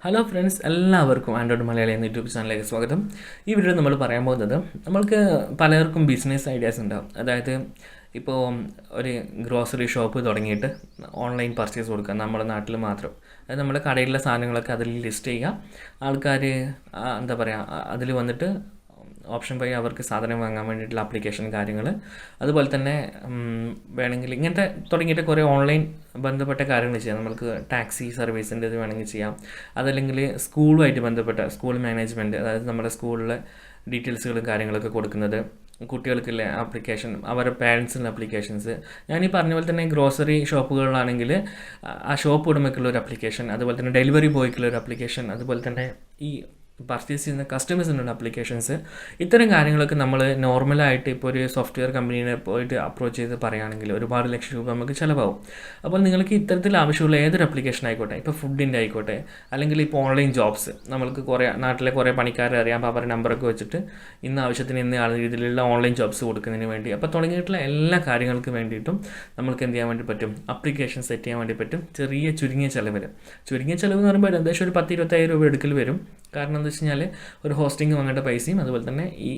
Hello friends, എല്ലാവർക്കും Android Malayali എന്ന YouTube ചാനലിലേക്ക് സ്വാഗതം. ഈ വീഡിയോയിൽ നമ്മൾ പറയാൻ പോകുന്നത് നമ്മൾക്ക് പലർക്കും ബിസിനസ് ഐഡിയാസ് ഉണ്ടാവും. അതായത് ഇപ്പോൾ ഒരു ഗ്രോസറി ഷോപ്പ് തുടങ്ങിയിട്ട് ഓൺലൈൻ പർച്ചേസ് കൊടുക്കുക നമ്മുടെ നാട്ടിൽ മാത്രം. അതായത് നമ്മുടെ കടയിലുള്ള സാധനങ്ങളൊക്കെ അതിൽ ലിസ്റ്റ് ചെയ്യുക. ആൾക്കാർ എന്താ പറയുക, അതിൽ വന്നിട്ട് ഓപ്ഷൻ വഴി അവർക്ക് സാധനം വാങ്ങാൻ വേണ്ടിയിട്ടുള്ള ആപ്ലിക്കേഷൻ കാര്യങ്ങൾ, അതുപോലെ തന്നെ വേണമെങ്കിൽ ഇങ്ങനത്തെ തുടങ്ങിയിട്ട് കുറേ ഓൺലൈൻ ബന്ധപ്പെട്ട കാര്യങ്ങൾ ചെയ്യാം. നമുക്ക് ടാക്സി സർവീസിൻ്റെ ഇത് വേണമെങ്കിൽ ചെയ്യാം. അതല്ലെങ്കിൽ സ്കൂളുമായിട്ട് ബന്ധപ്പെട്ട സ്കൂൾ മാനേജ്മെൻറ്റ്, അതായത് നമ്മുടെ സ്കൂളിലെ ഡീറ്റെയിൽസുകളും കാര്യങ്ങളൊക്കെ കൊടുക്കുന്നത്, കുട്ടികൾക്കുള്ള ആപ്ലിക്കേഷൻ, അവരുടെ പാരൻസിനുള്ള ആപ്ലിക്കേഷൻസ്. ഞാനീ പറഞ്ഞ പോലെ തന്നെ ഗ്രോസറി ഷോപ്പുകളിലാണെങ്കിൽ ആ ഷോപ്പ് ഉടമയ്ക്കുള്ള ഒരു ആപ്ലിക്കേഷൻ, അതുപോലെ തന്നെ ഡെലിവറി ബോയ്ക്കുള്ള ഒരു ആപ്ലിക്കേഷൻ, അതുപോലെ തന്നെ ഈ പർച്ചേസ് ചെയ്യുന്ന കസ്റ്റമേഴ്സിനുള്ള ആപ്ലിക്കേഷൻസ്, ഇത്തരം കാര്യങ്ങളൊക്കെ നമ്മൾ നോർമലായിട്ട് ഇപ്പോൾ ഒരു സോഫ്റ്റ്വെയർ കമ്പനീനെ പോയിട്ട് അപ്രോച്ച് ചെയ്ത് പറയുകയാണെങ്കിൽ ഒരുപാട് ലക്ഷം രൂപ നമുക്ക് ചിലവാകും. അപ്പോൾ നിങ്ങൾക്ക് ഇത്തരത്തിൽ ആവശ്യമുള്ള ഏതൊരു ആപ്ലിക്കേഷൻ ആയിക്കോട്ടെ, ഇപ്പോൾ ഫുഡിൻ്റെ ആയിക്കോട്ടെ, അല്ലെങ്കിൽ ഇപ്പോൾ ഓൺലൈൻ ജോബ്സ്, നമ്മൾക്ക് കുറേ നാട്ടിലെ കുറേ പണിക്കാരെ അറിയാം. അപ്പോൾ അവരുടെ നമ്പറൊക്കെ വെച്ചിട്ട് ഇന്ന ആവശ്യത്തിന് ഇന്ന രീതിയിലുള്ള ഓൺലൈൻ ജോബ്സ് കൊടുക്കുന്നതിന് വേണ്ടി, അപ്പോൾ തുടങ്ങിയിട്ടുള്ള എല്ലാ കാര്യങ്ങൾക്ക് വേണ്ടിയിട്ടും നമ്മൾക്ക് എന്ത് ചെയ്യാൻ വേണ്ടി പറ്റും, ആപ്ലിക്കേഷൻ സെറ്റ് ചെയ്യാൻ വേണ്ടി പറ്റും. ചുരുങ്ങിയ ചിലവിൽ എന്ന് പറയുമ്പോൾ ഏകദേശം ഒരു 10-20,000 രൂപ എടുക്കൽ വരും. കാരണം എന്താ വെച്ച് കഴിഞ്ഞാൽ ഒരു ഹോസ്റ്റിംഗ് വാങ്ങേണ്ട പൈസയും, അതുപോലെ തന്നെ ഈ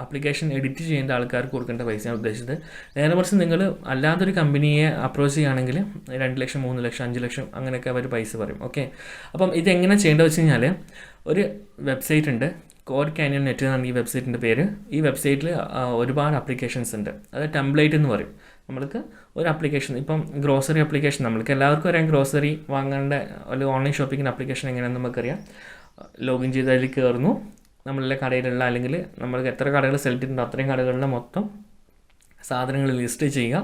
ആപ്ലിക്കേഷൻ എഡിറ്റ് ചെയ്യേണ്ട ആൾക്കാർക്ക് കൊടുക്കേണ്ട പൈസയാണ് ഉദ്ദേശിച്ചത്. നേരെ മറിച്ച് നിങ്ങൾ അല്ലാത്തൊരു കമ്പനിയെ അപ്രോച്ച് ചെയ്യുകയാണെങ്കിൽ 2 ലക്ഷം, 3 ലക്ഷം, 5 ലക്ഷം അങ്ങനെയൊക്കെ അവർ പൈസ പറയും. ഓക്കെ, അപ്പം ഇതെങ്ങനെ ചെയ്യേണ്ടത് വെച്ച് കഴിഞ്ഞാൽ, ഒരു വെബ്സൈറ്റ് ഉണ്ട്, കോഡ് കാനിയൻ നെറ്റ് എന്നാണ് ഈ വെബ്സൈറ്റിൻ്റെ പേര്. ഈ വെബ്സൈറ്റിൽ ഒരുപാട് ആപ്ലിക്കേഷൻസ് ഉണ്ട്. അത് ടെംപ്ലേറ്റ് എന്ന് പറയും. നമ്മൾക്ക് ഒരു ആപ്ലിക്കേഷൻ, ഇപ്പം ഗ്രോസറി ആപ്ലിക്കേഷൻ, നമ്മൾക്ക് എല്ലാവർക്കും അറിയാം ഗ്രോസറി വാങ്ങേണ്ട ഒരു ഓൺലൈൻ ഷോപ്പിങ്ങിൻ്റെ ആപ്ലിക്കേഷൻ എങ്ങനെയാണെന്ന് നമുക്കറിയാം. ലോഗിൻ ചെയ്ത് അതിൽ കയറുന്നു, നമ്മളുടെ കടയിലുള്ള, അല്ലെങ്കിൽ നമ്മൾക്ക് എത്ര കടകൾ സെലക്ട് ചെയ്തിട്ടുണ്ടോ അത്രയും കടകളിലെ മൊത്തം സാധനങ്ങൾ ലിസ്റ്റ് ചെയ്യുക.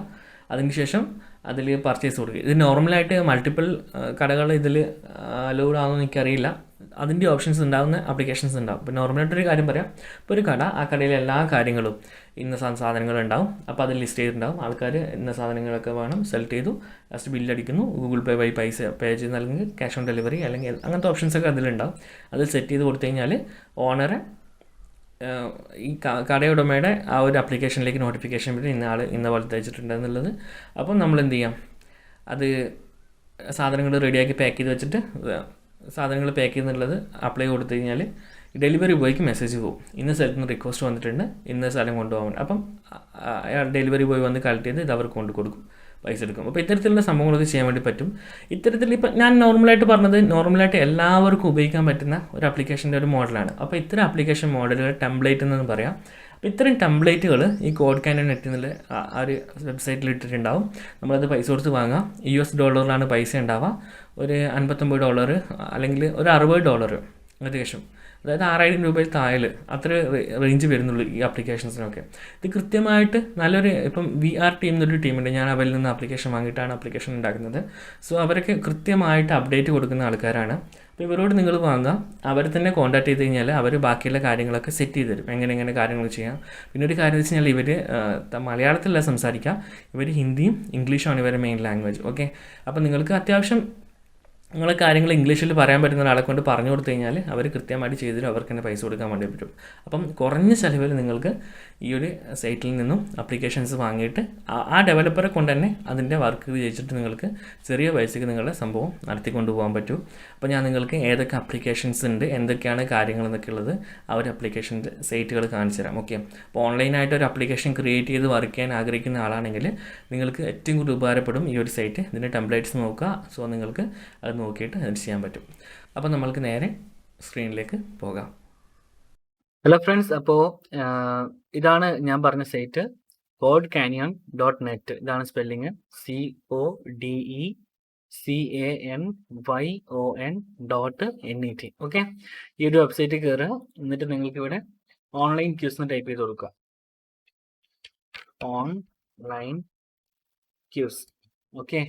അതിനുശേഷം അതിൽ പർച്ചേസ് കൊടുക്കുക. ഇത് നോർമലായിട്ട് മൾട്ടിപ്പിൾ കടകൾ ഇതിൽ അലൗഡ് ആണെന്ന് എനിക്കറിയില്ല. അതിൻ്റെ ഓപ്ഷൻസ് ഉണ്ടാകുന്ന ആപ്ലിക്കേഷൻസ് ഉണ്ടാകും. ഇപ്പോൾ നോർമലായിട്ടൊരു കാര്യം പറയാം, ഇപ്പോൾ ഒരു കട, ആ കടയിലെ എല്ലാ കാര്യങ്ങളും ഇന്ന സാധനങ്ങളുണ്ടാവും. അപ്പോൾ അതിൽ ലിസ്റ്റ് ചെയ്തിട്ടുണ്ടാവും. ആൾക്കാർ ഇന്ന സാധനങ്ങളൊക്കെ വേണം, സെലക്ട് ചെയ്തു, ലാസ്റ്റ് ബില്ലടിക്കുന്നു, ഗൂഗിൾ പേ വഴി പൈസ പേ ചെയ്ത് അല്ലെങ്കിൽ ക്യാഷ് ഓൺ ഡെലിവറി അല്ലെങ്കിൽ അങ്ങനത്തെ ഓപ്ഷൻസൊക്കെ അതിലുണ്ടാവും. അതിൽ സെറ്റ് ചെയ്ത് കൊടുത്തു കഴിഞ്ഞാൽ ഓണറെ ഈ കടയുടമയുടെ ആ ഒരു ആപ്ലിക്കേഷനിലേക്ക് നോട്ടിഫിക്കേഷൻ വരും, ഇന്ന ആൾ ഇന്ന പോലെ തയ്ച്ചിട്ടുണ്ട് എന്നുള്ളത്. അപ്പം നമ്മൾ എന്ത് ചെയ്യാം, അത് സാധനങ്ങൾ റെഡിയാക്കി പാക്ക് ചെയ്ത് വെച്ചിട്ട്, സാധനങ്ങൾ പാക്ക് ചെയ്യുന്നുള്ളത് അപ്ലൈ കൊടുത്തു കഴിഞ്ഞാൽ ഡെലിവറി ബോയ്ക്ക് മെസ്സേജ് പോകും, ഇന്ന സ്ഥലത്ത് നിന്ന് റിക്വസ്റ്റ് വന്നിട്ടുണ്ട്, ഇന്ന സ്ഥലം കൊണ്ടുപോകാൻ. അപ്പം ഡെലിവറി ബോയ് വന്ന് കളക്ട് ചെയ്ത് ഇത് അവർക്ക് കൊണ്ട് കൊടുക്കും, പൈസ എടുക്കും. അപ്പോൾ ഇത്തരത്തിലുള്ള സംഭവങ്ങളൊക്കെ ചെയ്യാൻ വേണ്ടി പറ്റും. ഇത്തരത്തിൽ ഇപ്പം ഞാൻ നോർമലായിട്ട് പറഞ്ഞത്, നോർമലായിട്ട് എല്ലാവർക്കും ഉപയോഗിക്കാൻ പറ്റുന്ന ഒരു ആപ്ലിക്കേഷൻ്റെ ഒരു മോഡലാണ്. അപ്പോൾ ഇത്തരം ആപ്ലിക്കേഷൻ മോഡലുകൾ ടെംപ്ലേറ്റ് എന്ന് പറയാം. അപ്പോൾ ഇത്തരം ടെംപ്ലേറ്റുകൾ ഈ കോഡ് കാനിയൻ നെറ്റ് എന്നുള്ള ആ ഒരു വെബ്സൈറ്റിൽ ഇട്ടിട്ടുണ്ടാവും. നമ്മളത് പൈസ കൊടുത്ത് വാങ്ങാം. $US പൈസ ഉണ്ടാവുക. ഒരു $59 അല്ലെങ്കിൽ ഒരു $60 ഏകദേശം, അതായത് 6,000 രൂപയിൽ താഴെ അത്ര റേഞ്ച് വരുന്നുള്ളൂ ഈ ആപ്ലിക്കേഷൻസിനൊക്കെ. ഇത് കൃത്യമായിട്ട് നല്ലൊരു, ഇപ്പം VR ടീം എന്നൊരു ടീമുണ്ട്, ഞാൻ അവരിൽ നിന്ന് ആപ്ലിക്കേഷൻ വാങ്ങിയിട്ടാണ് ആപ്ലിക്കേഷൻ ഉണ്ടാക്കുന്നത്. സോ അവരൊക്കെ കൃത്യമായിട്ട് അപ്ഡേറ്റ് കൊടുക്കുന്ന ആൾക്കാരാണ്. അപ്പോൾ ഇവരോട് നിങ്ങൾ വാങ്ങാം, അവരെ തന്നെ കോൺടാക്ട് ചെയ്ത് കഴിഞ്ഞാൽ അവർ ബാക്കിയുള്ള കാര്യങ്ങളൊക്കെ സെറ്റ് ചെയ്ത് തരും, എങ്ങനെ കാര്യങ്ങൾ ചെയ്യാം. പിന്നെ ഒരു കാര്യം വെച്ച് കഴിഞ്ഞാൽ, ഇവർ മലയാളത്തിലല്ല സംസാരിക്കുക, ഇവർ ഹിന്ദിയും ഇംഗ്ലീഷുമാണ് ഇവരുടെ മെയിൻ ലാംഗ്വേജ്. ഓക്കെ, അപ്പോൾ നിങ്ങൾക്ക് അത്യാവശ്യം നിങ്ങളെ കാര്യങ്ങൾ ഇംഗ്ലീഷിൽ പറയാൻ പറ്റുന്ന ഒരാളെ കൊണ്ട് പറഞ്ഞു കൊടുത്തു കഴിഞ്ഞാൽ അവർ കൃത്യമായിട്ട് ചെയ്തിട്ട് അവർക്ക് തന്നെ പൈസ കൊടുക്കാൻ വേണ്ടി പറ്റും. അപ്പം കുറഞ്ഞ ചിലവിൽ നിങ്ങൾക്ക് ഈ ഒരു സൈറ്റിൽ നിന്നും ആപ്ലിക്കേഷൻസ് വാങ്ങിയിട്ട് ആ ഡെവലപ്പറെ കൊണ്ട് തന്നെ അതിൻ്റെ വർക്ക് ചെയ്യിച്ചിട്ട് നിങ്ങൾക്ക് ചെറിയ പൈസയ്ക്ക് നിങ്ങളുടെ സംഭവം നടത്തിക്കൊണ്ടു പോകാൻ പറ്റും. അപ്പോൾ ഞാൻ നിങ്ങൾക്ക് ഏതൊക്കെ ആപ്ലിക്കേഷൻസ് ഉണ്ട്, എന്തൊക്കെയാണ് കാര്യങ്ങൾ എന്നൊക്കെ ഉള്ളത് ആ ഒരു ആപ്ലിക്കേഷൻ്റെ സൈറ്റുകൾ കാണിച്ചു തരാം. ഓക്കെ, അപ്പോൾ ഓൺലൈനായിട്ട് ഒരു ആപ്ലിക്കേഷൻ ക്രിയേറ്റ് ചെയ്ത് വർക്ക് ചെയ്യാൻ ആഗ്രഹിക്കുന്ന ആളാണെങ്കിൽ നിങ്ങൾക്ക് ഏറ്റവും കൂടുതൽ ഉപകാരപ്പെടും ഈ ഒരു സൈറ്റ്. ഇതിൻ്റെ ടെംപ്ലേറ്റ്സ് നോക്കുക. സോ നിങ്ങൾക്ക് അത് നോക്കിയിട്ട് അത് ചെയ്യാൻ പറ്റും. അപ്പോൾ നമ്മൾക്ക് നേരെ സ്ക്രീനിലേക്ക് പോകാം. ഹലോ ഫ്രണ്ട്സ്, അപ്പോൾ ഇതാണ് ഞാൻ പറഞ്ഞ സൈറ്റ്, CodeCanyon.net. ഇതാണ് സ്പെല്ലിങ്, CodeCanyon.net. ഓക്കെ, ഈ ഒരു വെബ്സൈറ്റിൽ കയറുക. എന്നിട്ട് നിങ്ങൾക്ക് ഇവിടെ ഓൺലൈൻ ക്യൂസ് എന്ന് ടൈപ്പ് ചെയ്ത് കൊടുക്കുക. Online quiz. ഓക്കെ,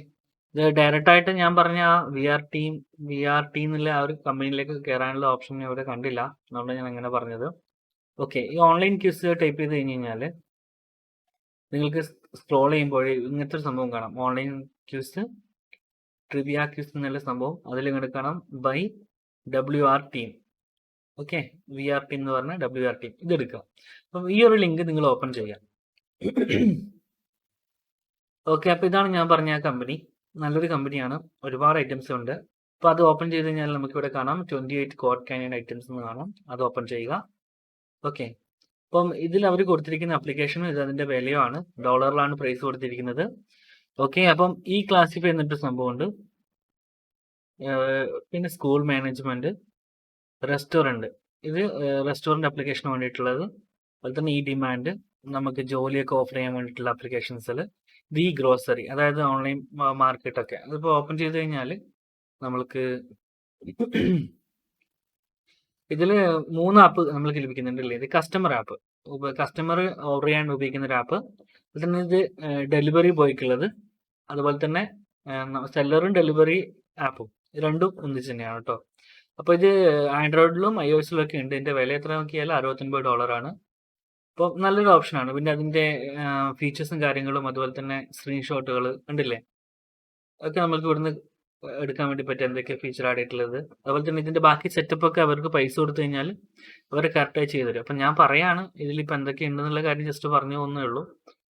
ഇത് ഡയറക്റ്റായിട്ട് ഞാൻ പറഞ്ഞ VR ടീം എന്നുള്ള ആ ഒരു കമ്പനിയിലേക്ക് കയറാനുള്ള ഓപ്ഷൻ ഇവിടെ കണ്ടില്ല, അതുകൊണ്ട് ഞാൻ അങ്ങനെ പറഞ്ഞത്. ഓക്കെ, ഈ ഓൺലൈൻ ക്യൂസ് ടൈപ്പ് ചെയ്ത് കഴിഞ്ഞ് കഴിഞ്ഞാൽ നിങ്ങൾക്ക് സ്ക്രോൾ ചെയ്യുമ്പോൾ ഇങ്ങനത്തെ ഒരു സംഭവം കാണാം, ഓൺലൈൻ ക്യൂസ്, ട്രിവിയ ക്യൂസ് എന്നുള്ള സംഭവം. അതിൽ ഇങ്ങോട്ട് കാണാം by WR team. Okay, VR team എന്ന് പറഞ്ഞാൽ WR ടീം. ഇതെടുക്കുക. അപ്പം ഈ ഒരു ലിങ്ക് നിങ്ങൾ ഓപ്പൺ ചെയ്യാം. ഓക്കെ, അപ്പോൾ ഇതാണ് ഞാൻ പറഞ്ഞ ആ കമ്പനി. നല്ലൊരു കമ്പനിയാണ്, ഒരുപാട് ഐറ്റംസ് ഉണ്ട്. അപ്പോൾ അത് ഓപ്പൺ ചെയ്ത് കഴിഞ്ഞാൽ നമുക്കിവിടെ കാണാം 28 കോഡ് കാനിയൻ ഐറ്റംസ് എന്ന് കാണാം. അത് ഓപ്പൺ ചെയ്യുക. ഓക്കെ, അപ്പം ഇതിൽ അവർ കൊടുത്തിരിക്കുന്ന അപ്ലിക്കേഷനും ഇത് അതിൻ്റെ വിലയുമാണ്. ഡോളറിലാണ് പ്രൈസ് കൊടുത്തിരിക്കുന്നത്. ഓക്കെ, അപ്പം ഈ ക്ലാസിഫൈ എന്നിട്ട് സംഭവമുണ്ട്. പിന്നെ സ്കൂൾ മാനേജ്മെൻറ്റ്, റെസ്റ്റോറൻറ്റ്, ഇത് റെസ്റ്റോറൻറ്റ് അപ്ലിക്കേഷന് വേണ്ടിയിട്ടുള്ളത്. അതുപോലെ തന്നെ ഈ ഡിമാൻഡ്, നമുക്ക് ജോലിയൊക്കെ ഓഫർ ചെയ്യാൻ വേണ്ടിയിട്ടുള്ള അപ്ലിക്കേഷൻസിൽ. ഇത് ഈ ഗ്രോസറി, അതായത് ഓൺലൈൻ മാർക്കറ്റൊക്കെ. അതിപ്പോൾ ഓപ്പൺ ചെയ്ത് കഴിഞ്ഞാൽ നമ്മൾക്ക് ഇതിൽ 3 ആപ്പ് നമ്മൾക്ക് ലഭിക്കുന്നുണ്ടല്ലേ. ഇത് കസ്റ്റമർ ആപ്പ്, കസ്റ്റമർ ഓർഡർ ചെയ്യാൻ ഉപയോഗിക്കുന്ന ഒരു ആപ്പ്. അതുപോലെ തന്നെ ഇത് ഡെലിവറി ബോയ്ക്കുള്ളത്. അതുപോലെ തന്നെ സെല്ലറും ഡെലിവറി ആപ്പും രണ്ടും ഒന്നിച്ച് തന്നെയാണ് കേട്ടോ. അപ്പോൾ ഇത് ആൻഡ്രോയിഡിലും iOS-ലും ഒക്കെ ഉണ്ട്. ഇതിൻ്റെ വില എത്ര നോക്കിയാൽ $69. അപ്പോൾ നല്ലൊരു ഓപ്ഷനാണ്. പിന്നെ അതിൻ്റെ ഫീച്ചേഴ്സും കാര്യങ്ങളും അതുപോലെ തന്നെ സ്ക്രീൻഷോട്ടുകൾ കണ്ടില്ലേ, ഒക്കെ നമുക്ക് ഇവിടുന്ന് എടുക്കാൻ വേണ്ടി പറ്റും എന്തൊക്കെ ഫീച്ചർ ആഡ് ചെയ്തിട്ടുള്ളത്. അതുപോലെ തന്നെ ഇതിൻ്റെ ബാക്കി സെറ്റപ്പ് ഒക്കെ അവർക്ക് പൈസ കൊടുത്തു കഴിഞ്ഞാൽ അവർ കറക്റ്റായി ചെയ്തു തരും. അപ്പം ഞാൻ പറയാണ് ഇതിലിപ്പോൾ എന്തൊക്കെ ഉണ്ടെന്നുള്ള കാര്യം ജസ്റ്റ് പറഞ്ഞു പോകുന്നേ ഉള്ളൂ.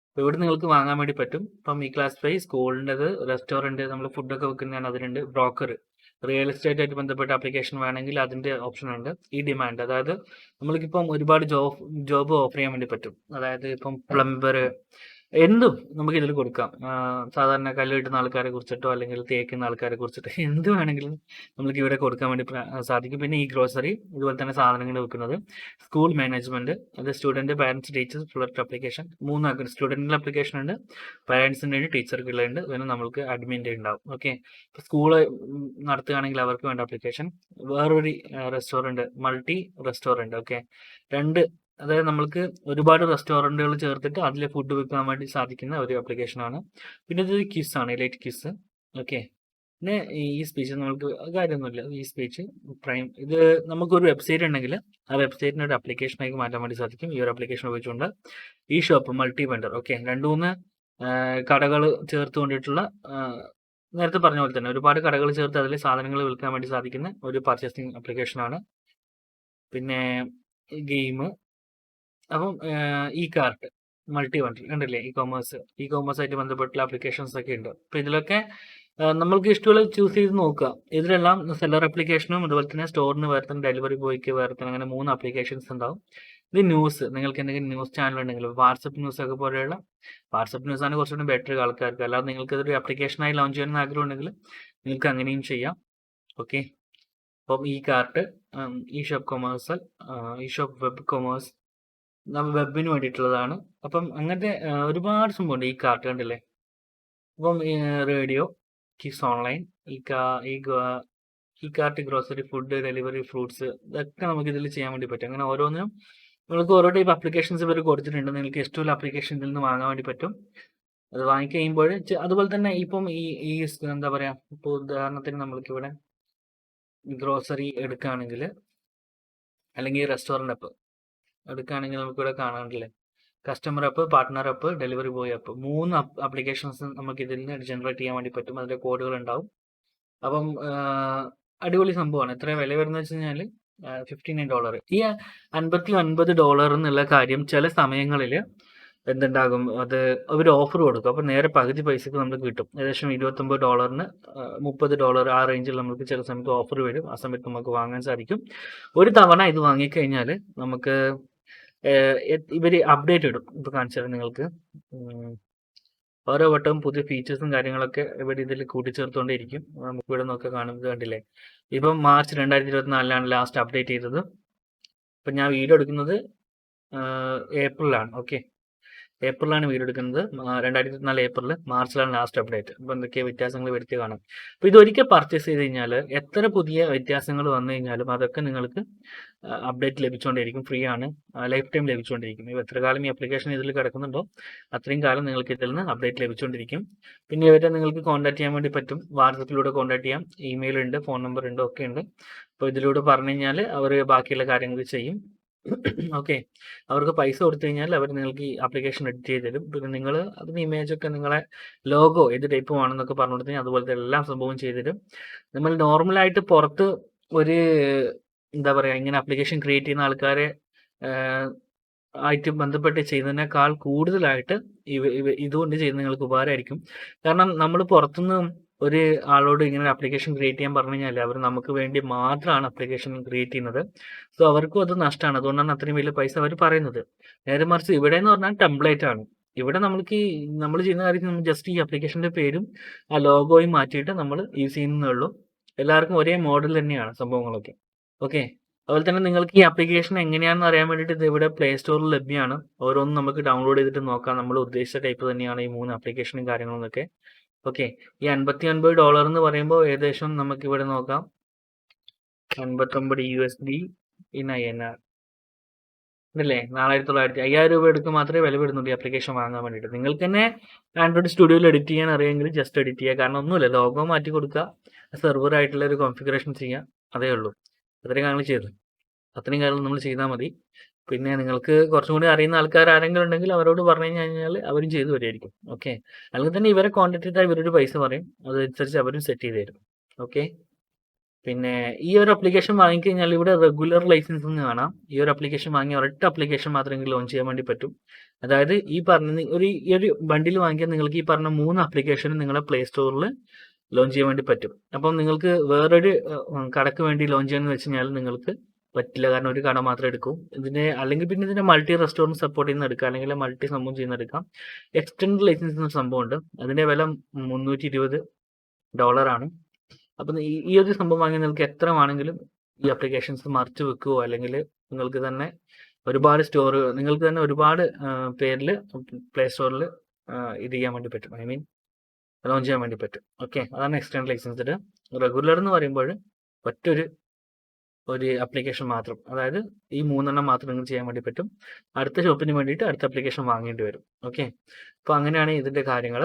അപ്പോൾ ഇവിടെ നിങ്ങൾക്ക് വാങ്ങാൻ വേണ്ടി പറ്റും. ഇപ്പം ഈ ക്ലാസിഫൈ, സ്കൂളിൻ്റെത്, റെസ്റ്റോറൻറ്റ്, നമ്മൾ ഫുഡൊക്കെ വെക്കുന്നതാണ് അതിനുണ്ട്. ബ്രോക്കർ, റിയൽ എസ്റ്റേറ്റ് ആയിട്ട് ബന്ധപ്പെട്ട ആപ്ലിക്കേഷൻ വേണമെങ്കിൽ അതിൻ്റെ ഓപ്ഷൻ ഉണ്ട്. ഈ ഡിമാൻഡ്, അതായത് നമ്മൾക്കിപ്പം ഒരുപാട് ജോബ് ഓഫർ ചെയ്യാൻ വേണ്ടി പറ്റും. അതായത് ഇപ്പം പ്ലംബർ, എന്തും നമുക്ക് ഇതിൽ കൊടുക്കാം. സാധാരണ കല്ല് കിട്ടുന്ന ആൾക്കാരെ കുറിച്ചിട്ടോ അല്ലെങ്കിൽ തേക്കുന്ന ആൾക്കാരെ കുറിച്ചിട്ടോ എന്ത് വേണമെങ്കിലും നമുക്ക് ഇവിടെ കൊടുക്കാൻ വേണ്ടി സാധിക്കും. പിന്നെ ഈ ഗ്രോസറി, ഇതുപോലെ തന്നെ സാധനങ്ങൾ വെക്കുന്നത്. സ്കൂൾ മാനേജ്മെൻറ്റ്, അത് student, parents, teachers, flood application. 3 സ്റ്റുഡൻറ്റിൻ്റെ അപ്ലിക്കേഷൻ ഉണ്ട്, പാരൻസിൻ്റെ ഉണ്ട്, ടീച്ചർക്കുള്ള ഉണ്ട്, പിന്നെ നമ്മൾക്ക് അഡ്മിൻ്റെ ഉണ്ടാവും. ഓക്കെ, ഇപ്പോൾ സ്കൂള് നടത്തുകയാണെങ്കിൽ അവർക്ക് വേണ്ട അപ്ലിക്കേഷൻ. വേറൊരു റെസ്റ്റോറൻറ്റ്, മൾട്ടി റെസ്റ്റോറൻറ്റ്. ഓക്കെ, 2, അതായത് നമ്മൾക്ക് ഒരുപാട് റെസ്റ്റോറൻറ്റുകൾ ചേർത്തിട്ട് അതിൽ ഫുഡ് വെക്കാൻ വേണ്ടി സാധിക്കുന്ന ഒരു ആപ്ലിക്കേഷനാണ്. പിന്നെ ഇത് ക്വിസാണ്, എലൈറ്റ് ക്വിസ്. ഓക്കെ, പിന്നെ ഈ സ്പീച്ച് നമ്മൾക്ക് കാര്യമൊന്നുമില്ല. ഈ സ്പീച്ച് പ്രൈം, ഇത് നമുക്കൊരു വെബ്സൈറ്റ് ഉണ്ടെങ്കിൽ ആ വെബ്സൈറ്റിനെ ഒരു അപ്ലിക്കേഷനായി മാറ്റാൻ വേണ്ടി സാധിക്കും ഈ ഒരു ആപ്ലിക്കേഷൻ ഉപയോഗിച്ചുകൊണ്ട്. ഈ ഷോപ്പ്, മൾട്ടി വെണ്ടർ. ഓക്കെ, 2-3 കടകൾ ചേർത്ത് കൊണ്ടിട്ടുള്ള, നേരത്തെ പറഞ്ഞ പോലെ തന്നെ ഒരുപാട് കടകൾ ചേർത്ത് അതിൽ സാധനങ്ങൾ വിൽക്കാൻ വേണ്ടി സാധിക്കുന്ന ഒരു പർച്ചേസിങ് ആപ്ലിക്കേഷനാണ്. പിന്നെ ഗെയിം. അപ്പം ഈ കാർട്ട്, മൾട്ടി വണ്ടർ കണ്ടില്ലേ, ഇ കോമേഴ്സ് ആയിട്ട് ബന്ധപ്പെട്ടുള്ള ആപ്ലിക്കേഷൻസ് ഒക്കെ ഉണ്ട്. അപ്പോൾ ഇതിലൊക്കെ നമ്മൾക്ക് ഇഷ്ടമുള്ള ചൂസ് ചെയ്ത് നോക്കുക. ഇതിലെല്ലാം സെല്ലർ ആപ്ലിക്കേഷനും അതുപോലെ തന്നെ സ്റ്റോറിന് വേറെ തന്നെ, ഡെലിവറി ബോയ്ക്ക് വേറെ തന്നെ, അങ്ങനെ 3 ആപ്ലിക്കേഷൻസ് ഉണ്ടാവും. ഇത് ന്യൂസ്, നിങ്ങൾക്ക് എന്തെങ്കിലും ന്യൂസ് ചാനൽ ഉണ്ടെങ്കിൽ വാട്സപ്പ് ന്യൂസ് ഒക്കെ പോലെയുള്ള, വാട്സപ്പ് ന്യൂസ് ആണ് കുറച്ചുകൂടി ബെറ്റർ ആൾക്കാർക്ക്. അല്ലാതെ നിങ്ങൾക്ക് ഇതൊരു ആപ്ലിക്കേഷനായി ലോഞ്ച് ചെയ്യണമെന്ന് ആഗ്രഹം ഉണ്ടെങ്കിൽ നിങ്ങൾക്ക് അങ്ങനെയും ചെയ്യാം. ഓക്കെ, അപ്പം ഈ കാർട്ട്, ഈ ഷോപ്പ് കൊമേഴ്സൽ, ഈ ഷോപ്പ് വെബ് കൊമേഴ്സ്, വെബിന് വേണ്ടിയിട്ടുള്ളതാണ്. അപ്പം അങ്ങനത്തെ ഒരുപാട് സംഭവമുണ്ട്. ഈ കാർട്ട് കണ്ടില്ലേ. അപ്പം റേഡിയോ, കിസ് ഓൺലൈൻ, ഈ cart, grocery, food delivery, fruits, ഇതൊക്കെ നമുക്ക് ഇതിൽ ചെയ്യാൻ വേണ്ടി പറ്റും. അങ്ങനെ ഓരോന്നിനും നിങ്ങൾക്ക് ഓരോ ടൈപ്പ് ആപ്ലിക്കേഷൻസ് ഇവർ കൊടുത്തിട്ടുണ്ട്. നിങ്ങൾക്ക് ഇഷ്ടമുള്ള ആപ്ലിക്കേഷൻ ഇതിൽ നിന്ന് വാങ്ങാൻ വേണ്ടി പറ്റും. അത് വാങ്ങിക്കഴിയുമ്പോൾ അതുപോലെ തന്നെ ഇപ്പം ഈ എന്താ പറയുക, ഇപ്പോൾ ഉദാഹരണത്തിന് നമ്മൾക്കിവിടെ ഗ്രോസറി എടുക്കുകയാണെങ്കിൽ, അല്ലെങ്കിൽ റെസ്റ്റോറൻറ്റ് ആപ്പ് എടുക്കുകയാണെങ്കിൽ നമുക്കിവിടെ കാണാനില്ലേ, customer app, partner app, delivery boy app, 3 applications നമുക്ക് ഇതിൽ നിന്ന് ജനറേറ്റ് ചെയ്യാൻ വേണ്ടി പറ്റും. അതിൻ്റെ കോഡുകൾ ഉണ്ടാവും. അപ്പം അടിപൊളി സംഭവമാണ്. എത്ര വില വരുന്നത് വെച്ച് കഴിഞ്ഞാൽ $59. ഈ $59 എന്നുള്ള കാര്യം ചില സമയങ്ങളിൽ എന്തുണ്ടാകും, അത് അവർ ഓഫർ കൊടുക്കും. അപ്പോൾ നേരെ പകുതി പൈസക്ക് നമുക്ക് കിട്ടും. ഏകദേശം $29, $30 ആ റേഞ്ചിൽ നമുക്ക് ചില സമയത്ത് ഓഫർ വരും. ആ സമയത്ത് നമുക്ക് വാങ്ങാൻ സാധിക്കും. ഒരു തവണ ഇത് വാങ്ങിക്കഴിഞ്ഞാൽ നമുക്ക് ഇവർ അപ്ഡേറ്റ് ഇടും. ഇപ്പോൾ കാണിച്ചാൽ നിങ്ങൾക്ക് ഓരോ വട്ടവും പുതിയ ഫീച്ചേഴ്സും കാര്യങ്ങളൊക്കെ ഇവിടെ ഇതിൽ കൂട്ടിച്ചേർത്തുകൊണ്ടേയിരിക്കും. നമുക്ക് ഇവിടെ നോക്കി കാണുന്നത് കണ്ടില്ലേ. ഇപ്പം മാർച്ച് 2024 ലാസ്റ്റ് അപ്ഡേറ്റ് ചെയ്തത്. ഇപ്പം ഞാൻ വീഡിയോ എടുക്കുന്നത് ഏപ്രിലാണ്. ഓക്കെ, ഏപ്രിലാണ് വീഡിയോ എടുക്കുന്നത്. 2024 ഏപ്രിൽ, മാർച്ചിലാണ് ലാസ്റ്റ് അപ്ഡേറ്റ്. അപ്പോൾ എന്തൊക്കെ വ്യത്യാസങ്ങൾ വരുത്തി കാണാം. അപ്പോൾ ഇതൊരിക്കൽ പർച്ചേസ് ചെയ്ത് കഴിഞ്ഞാൽ എത്ര പുതിയ വ്യത്യാസങ്ങൾ വന്നു കഴിഞ്ഞാലും അതൊക്കെ നിങ്ങൾക്ക് അപ്ഡേറ്റ് ലഭിച്ചുകൊണ്ടിരിക്കും. ഫ്രീ ആണ്, ലൈഫ് ടൈം ലഭിച്ചുകൊണ്ടിരിക്കും. ഇപ്പോൾ എത്ര കാലം ഈ ആപ്ലിക്കേഷൻ ഇതിൽ കിടക്കുന്നുണ്ടോ അത്രയും കാലം നിങ്ങൾക്ക് ഇതിൽ നിന്ന് അപ്ഡേറ്റ് ലഭിച്ചുകൊണ്ടിരിക്കും. പിന്നെ ഇവരെ നിങ്ങൾക്ക് കോൺടാക്ട് ചെയ്യാൻ വേണ്ടി പറ്റും. വാട്സപ്പിലൂടെ കോൺടാക്ട് ചെയ്യാം, ഇമെയിൽ ഉണ്ട്, ഫോൺ നമ്പർ ഉണ്ട്, ഒക്കെ ഉണ്ട്. അപ്പോൾ ഇതിലൂടെ പറഞ്ഞു കഴിഞ്ഞാൽ അവർ ബാക്കിയുള്ള കാര്യങ്ങൾ ചെയ്യും. ഓക്കെ, അവർക്ക് പൈസ കൊടുത്തു കഴിഞ്ഞാൽ അവർ നിങ്ങൾക്ക് ഈ ആപ്ലിക്കേഷൻ എഡിറ്റ് ചെയ്ത് തരും. പിന്നെ നിങ്ങൾ അതിന് ഇമേജൊക്കെ, നിങ്ങളെ ലോഗോ ഏത് ടൈപ്പ് വേണമെന്നൊക്കെ പറഞ്ഞു കൊടുത്തു കഴിഞ്ഞാൽ അതുപോലത്തെ എല്ലാ സംഭവവും ചെയ്തു തരും. നമ്മൾ നോർമലായിട്ട് പുറത്ത് ഒരു എന്താ പറയുക, ഇങ്ങനെ ആപ്ലിക്കേഷൻ ക്രിയേറ്റ് ചെയ്യുന്ന ആൾക്കാരെ ആയിട്ട് ബന്ധപ്പെട്ട് ചെയ്യുന്നതിനേക്കാൾ കൂടുതലായിട്ട് ഇതുകൊണ്ട് ചെയ്യുന്നത് നിങ്ങൾക്ക് ഉപകാരമായിരിക്കും. കാരണം നമ്മൾ പുറത്തുനിന്ന് ഒരു ആളോട് ഇങ്ങനെ ഒരു ആപ്ലിക്കേഷൻ ക്രിയേറ്റ് ചെയ്യാൻ പറഞ്ഞു കഴിഞ്ഞാൽ അവർ നമുക്ക് വേണ്ടി മാത്രമാണ് ആപ്ലിക്കേഷൻ ക്രിയേറ്റ് ചെയ്യുന്നത്. സോ അവർക്കും അത് നഷ്ടമാണ്. അതുകൊണ്ടാണ് അത്രയും വലിയ പൈസ അവർ പറയുന്നത്. നേരെ മറിച്ച് ഇവിടെ എന്ന് പറഞ്ഞാൽ ടെംപ്ലേറ്റ് ആണ്. ഇവിടെ നമ്മൾക്ക് നമ്മൾ ചെയ്യുന്ന കാര്യം നമ്മൾ ജസ്റ്റ് ഈ ആപ്ലിക്കേഷന്റെ പേരും ആ ലോഗോയും മാറ്റിയിട്ട് നമ്മൾ യൂസ് ചെയ്യുന്നേ ഉള്ളൂ. എല്ലാവർക്കും ഒരേ മോഡൽ തന്നെയാണ് സംഭവങ്ങളൊക്കെ. ഓക്കെ. അതുപോലെ തന്നെ നിങ്ങൾക്ക് ഈ ആപ്ലിക്കേഷൻ എങ്ങനെയാണെന്ന് അറിയാൻ വേണ്ടിയിട്ട് ഇത് ഇവിടെ പ്ലേ സ്റ്റോറിൽ ലഭ്യമാണ്. ഓരോന്നും നമുക്ക് ഡൗൺലോഡ് ചെയ്തിട്ട് നോക്കാം. നമ്മൾ ഉദ്ദേശിച്ച ടൈപ്പ് തന്നെയാണ് ഈ 3 ആപ്ലിക്കേഷനും കാര്യങ്ങളൊക്കെ. ഓക്കെ. ഈ $59 എന്ന് പറയുമ്പോൾ ഏകദേശം നമുക്ക് ഇവിടെ നോക്കാം. 59 USD ഇൻ INR ഇതല്ലേ 4900 5000 രൂപ എടുക്കുക മാത്രമേ വില വരുന്നുള്ളൂ ഈ ആപ്ലിക്കേഷൻ വാങ്ങാൻ വേണ്ടിയിട്ട്. നിങ്ങൾക്ക് തന്നെ ആൻഡ്രോയിഡ് സ്റ്റുഡിയോയിൽ എഡിറ്റ് ചെയ്യാൻ അറിയാമെങ്കിൽ ജസ്റ്റ് എഡിറ്റ് ചെയ്യുക. കാരണം ഒന്നുമില്ല, ലോഗോ മാറ്റി കൊടുക്കുക, സെർവർ ആയിട്ടുള്ള ഒരു കോൺഫിഗറേഷൻ ചെയ്യുക, അതേ ഉള്ളൂ. അത്രയും കാര്യങ്ങൾ ചെയ്തു. അത്രയും കാര്യങ്ങൾ നമ്മൾ ചെയ്താൽ മതി. പിന്നെ നിങ്ങൾക്ക് കുറച്ചും കൂടി അറിയുന്ന ആൾക്കാർ ആരെങ്കിലും ഉണ്ടെങ്കിൽ അവരോട് പറഞ്ഞു കഴിഞ്ഞാൽ അവരും ചെയ്തു വരുമായിരിക്കും. ഓക്കെ. അല്ലെങ്കിൽ തന്നെ ഇവരെ കോൺടാക്ട് ചെയ്താൽ ഇവരൊരു പൈസ പറയും, അതനുസരിച്ച് അവരും സെറ്റ് ചെയ്ത് തരും. ഓക്കെ. പിന്നെ ഈ ഒരു ആപ്ലിക്കേഷൻ വാങ്ങിക്കഴിഞ്ഞാൽ ഇവിടെ റെഗുലർ ലൈസൻസ് എന്ന് കാണാം. ഈ ഒരു ആപ്ലിക്കേഷൻ വാങ്ങിയ ഒരൊറ്റ ആപ്ലിക്കേഷൻ മാത്രമേ ലോഞ്ച് ചെയ്യാൻ വേണ്ടി പറ്റും. അതായത് ഈ ഒരു ബണ്ടിൽ വാങ്ങിക്കാൻ നിങ്ങൾക്ക് ഈ പറഞ്ഞ 3 ആപ്ലിക്കേഷനും നിങ്ങളുടെ പ്ലേ സ്റ്റോറിൽ ലോഞ്ച് ചെയ്യാൻ വേണ്ടി പറ്റും. അപ്പം നിങ്ങൾക്ക് വേറൊരു കടക്ക് വേണ്ടി ലോഞ്ച് ചെയ്യാന്ന് വെച്ച് കഴിഞ്ഞാൽ നിങ്ങൾക്ക് പറ്റില്ല. കാരണം ഒരു കട മാത്രമേ എടുക്കൂ. അല്ലെങ്കിൽ പിന്നെ ഇതിന്റെ മൾട്ടി റെസ്റ്റോറൻറ്റ് സപ്പോർട്ട് ചെയ്യുന്ന എടുക്കാം, അല്ലെങ്കിൽ മൾട്ടി സംഭവം ചെയ്യുന്ന എടുക്കാം. എക്സ്റ്റൻഡ് ലൈസൻസ് എന്ന സംഭവമുണ്ട്. അതിന്റെ വില $320 ആണ്. അപ്പം ഈ ഒരു സംഭവം വാങ്ങി നിങ്ങൾക്ക് എത്ര വേണമെങ്കിലും ഈ ആപ്ലിക്കേഷൻസ് മറിച്ച് വെക്കുകയോ അല്ലെങ്കിൽ നിങ്ങൾക്ക് തന്നെ ഒരുപാട് പേരിൽ പ്ലേ സ്റ്റോറിൽ ഇത് ചെയ്യാൻ വേണ്ടി പറ്റും. ഐ മീൻ ലോഞ്ച് ചെയ്യാൻ വേണ്ടി പറ്റും. ഓക്കെ. അതാണ് എക്സ്റ്റേണൽ ലൈസൻസ്ഡ്. റെഗുലർ എന്ന് പറയുമ്പോൾ ഒരു ആപ്ലിക്കേഷൻ മാത്രം, അതായത് ഈ 3 മാത്രം നിങ്ങൾക്ക് ചെയ്യാൻ വേണ്ടി പറ്റും. അടുത്ത ഷോപ്പിന് വേണ്ടിയിട്ട് അടുത്ത ആപ്ലിക്കേഷൻ വാങ്ങേണ്ടി വരും. ഓക്കെ. അപ്പോൾ അങ്ങനെയാണ് ഇതിന്റെ കാര്യങ്ങൾ.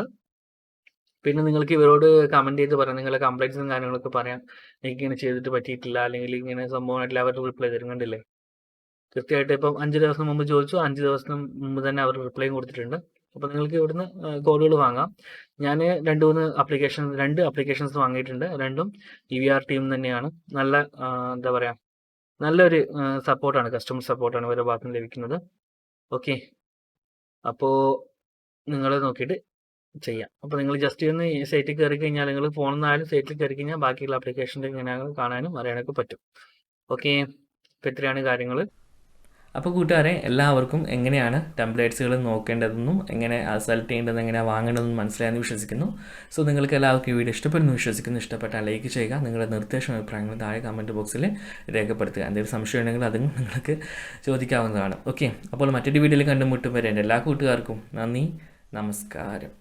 പിന്നെ നിങ്ങൾക്ക് ഇവരോട് കമന്റ് ചെയ്ത് പറയാം, നിങ്ങളുടെ കംപ്ലൈൻസും കാര്യങ്ങളൊക്കെ പറയാം. എനിക്കിങ്ങനെ ചെയ്തിട്ട് പറ്റിയിട്ടില്ല, അല്ലെങ്കിൽ ഇങ്ങനെ സംഭവമായിട്ടില്ല, അവർ റിപ്ലൈ തരും. കണ്ടില്ലേ, കൃത്യമായിട്ട് ഇപ്പം 5 ദിവസം മുമ്പ് ചോദിച്ചു, 5 ദിവസം മുമ്പ് തന്നെ അവർ റിപ്ലൈയും കൊടുത്തിട്ടുണ്ട്. അപ്പോൾ നിങ്ങൾക്ക് ഇവിടുന്ന് കോഡുകൾ വാങ്ങാം. ഞാൻ 2 ആപ്ലിക്കേഷൻസ് വാങ്ങിയിട്ടുണ്ട്. രണ്ടും EVR ടീം തന്നെയാണ്. നല്ല എന്താ പറയുക, നല്ലൊരു സപ്പോർട്ടാണ്, കസ്റ്റമർ സപ്പോർട്ടാണ് ഇവരുടെ ഭാഗത്ത് നിന്ന് ലഭിക്കുന്നത്. ഓക്കെ. അപ്പോൾ നിങ്ങൾ നോക്കിയിട്ട് ചെയ്യാം. അപ്പോൾ നിങ്ങൾ ജസ്റ്റ് ഒന്ന് ഈ സൈറ്റിൽ കയറി കഴിഞ്ഞാൽ, നിങ്ങൾ ഫോണിൽ നിന്നായാലും സൈറ്റിൽ കയറി കഴിഞ്ഞാൽ ബാക്കിയുള്ള ആപ്ലിക്കേഷൻ്റെ ഇങ്ങനെ കാണാനും അറിയാനൊക്കെ പറ്റും. ഓക്കെ. ഇപ്പോൾ ഇത്രയാണ് കാര്യങ്ങൾ. അപ്പോൾ കൂട്ടുകാരെ, എല്ലാവർക്കും എങ്ങനെയാണ് ടെംപ്ലേറ്റ്സുകൾ നോക്കേണ്ടതെന്നും എങ്ങനെ സെലക്ട് ചെയ്യേണ്ടതെന്നും എങ്ങനെ വാങ്ങേണ്ടതെന്നും മനസ്സിലായെന്ന് വിശ്വസിക്കുന്നു. സോ നിങ്ങൾക്ക് എല്ലാവർക്കും ഈ വീഡിയോ ഇഷ്ടപ്പെടുന്നു വിശ്വസിക്കുന്നു. ഇഷ്ടപ്പെട്ടാൽ ലൈക്ക് ചെയ്യുക. നിങ്ങളുടെ നിർദ്ദേശവും അഭിപ്രായങ്ങൾ താഴെ കമൻറ്റ് ബോക്സിൽ രേഖപ്പെടുത്തുക. എന്തെങ്കിലും സംശയം ഉണ്ടെങ്കിൽ അതും നിങ്ങൾക്ക് ചോദിക്കാവുന്നതാണ്. ഓക്കെ. അപ്പോൾ മറ്റൊരു വീഡിയോയിൽ കണ്ടുമുട്ടും വരെ എൻ്റെ എല്ലാ കൂട്ടുകാർക്കും നന്ദി, നമസ്കാരം.